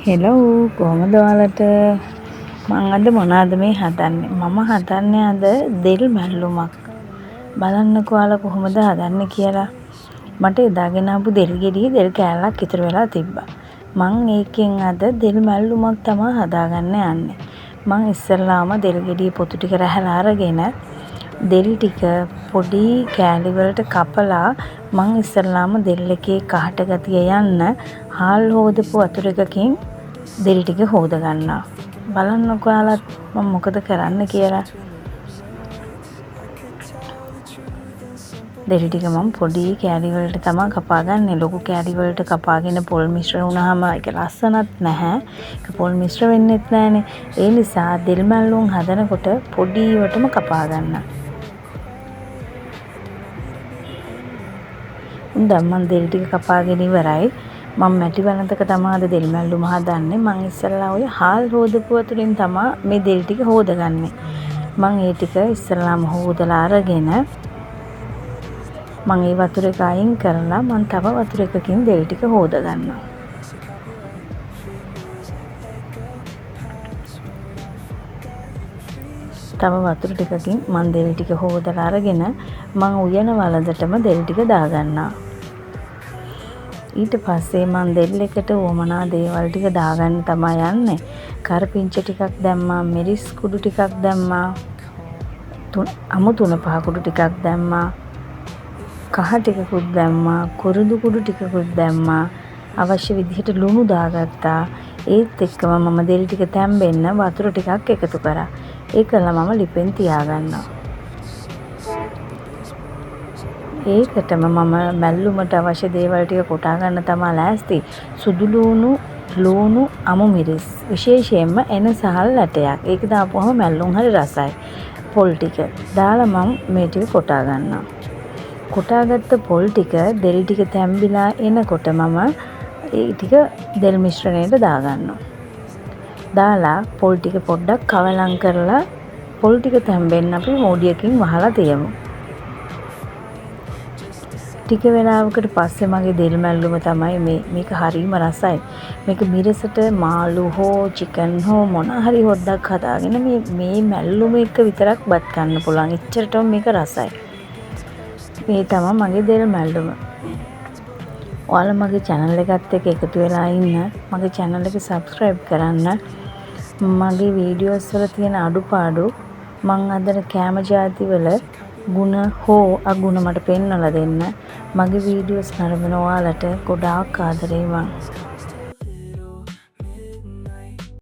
Hello කොහොමද ඔයාලට මම අද මොනවද මේ හදන්නේ මම හදන්නේ අද දෙල් මැල්ලුමක් බලන්නකෝ ඔයාලා කොහොමද හදන්නේ කියලා මට එදාගෙන ආපු දෙල් ගෙඩියේ දෙල් කෑල්ලක් ඉතුරු වෙලා තිබ්බා මං ඒකෙන් අද දෙල් මැල්ලුමක් තමයි හදාගන්න යන්නේ මං ඉස්සෙල්ලාම දෙල් ගෙඩියේ පොතු ටික රැහැලා අරගෙන දෙල් ටික පොඩි කෑලි වලට කපලා මං ඉස්සෙල්ලාම දෙල් එකේ කහට ගතිය යන්න හාල් හොදපු වතුර එකකින් දෙල් ටික හොද ගන්නවා බලන්නකෝ ඔයාලා මම මොකද කරන්න කියලා දෙල් ටික මම පොඩි කෑලි වලට තමයි කපාගන්නේ ලොකු කෑලි වලට කපාගෙන පොල් මිශ්‍ර වුණාම ඒක ලස්සනත් නැහැ ඒක පොල් මිශ්‍ර වෙන්නෙත් නැහනේ ඒ නිසා දෙල් මැල්ලුම් හදනකොට පොඩිවටම කපා ගන්න දැන් මම දෙල් ටික කපාගෙන ඉවරයි මම මැටි වලඳක තමයි අද දෙල් මැල්ලුම හදන්නේ මම ඉස්සෙල්ලා ඔය හාල් හොදපු වතුරෙන් තමයි මේ දෙල් ටික හොදගන්නේ මම ඒ ටික ඉස්සෙල්ලාම හොදලා අරගෙන මම ඒ වතුර එක අයින් කරලා මම තව වතුර එකකින් දෙල් ටික හොද ගන්නවා තව වතුර ටිකකින් මම දෙල් ටික හොදලා අරගෙන මම උයන වලඳටම දෙල් ටික දා ගන්නවා ඊට පස්සේ මම දෙල් එකට වමනා දේවල් ටික දාගන්න තමයි යන්නේ. කරපිංච ටිකක් දැම්මා, මිරිස් කුඩු ටිකක් දැම්මා. අමු තුන පහ කුඩු ටිකක් දැම්මා. කහ ටිකකුත් දැම්මා, කුරුදු කුඩු ටිකකුත් දැම්මා. අවශ්‍ය විදිහට ලුණු දාගත්තා. ඒත් එක්කම මම දෙල් ටික තැම්බෙන්න වතුර ටිකක් එකතු කරා. ඒකලා මම ලිපෙන් තියාගන්නවා. ඒකටම මම මැල්ලුමට අවශ්‍ය දේවල් ටික කොටා ගන්න තමයි ලෑස්ති. සුදු ලුණු, අමු මිරිස්. විශේෂයෙන්ම එන සහල් ඇටයක්. ඒක දාපුවම මැල්ලුම් හරි රසයි. පොල් ටික දාලා මම මේ ටික කොටා ගන්නවා. කොටාගත්ත පොල් ටික දෙල් ටික තැම්බිලා එනකොට මම ඒ ටික දෙල් මිශ්‍රණයට දා ගන්නවා. දාලා පොල් ටික පොඩ්ඩක් කවලම් කරලා පොල් ටික තැම්බෙන්න අපි මෝඩියකින් වහලා තියමු. ටික වෙලාවකට පස්සේ මගේ දෙල් මැල්ලුම තමයි මේක හරිම රසයි. මේක මිරිසට මාළු හෝ චිකන් හෝ මොන හරි හොද්දක් හදාගෙන මේ මැල්ලුම එක විතරක් බත් ගන්න පුළුවන්. එච්චරටම මේක රසයි. මේ තමයි මගේ දෙල් මැල්ලුම. ඔයාලා මගේ channel එකත් එක්ක එකතු වෙලා ඉන්න. මගේ channel එක subscribe කරන්න. මගේ වීඩියෝස් වල තියෙන අඩුපාඩු මං අදන කැම ಜಾති වල ಗುಣ හෝ අගුණ මට පෙන්වලා දෙන්න. මගේ වීඩියෝස් නරඹන ඔයාලට ගොඩාක් ආදරේ මං.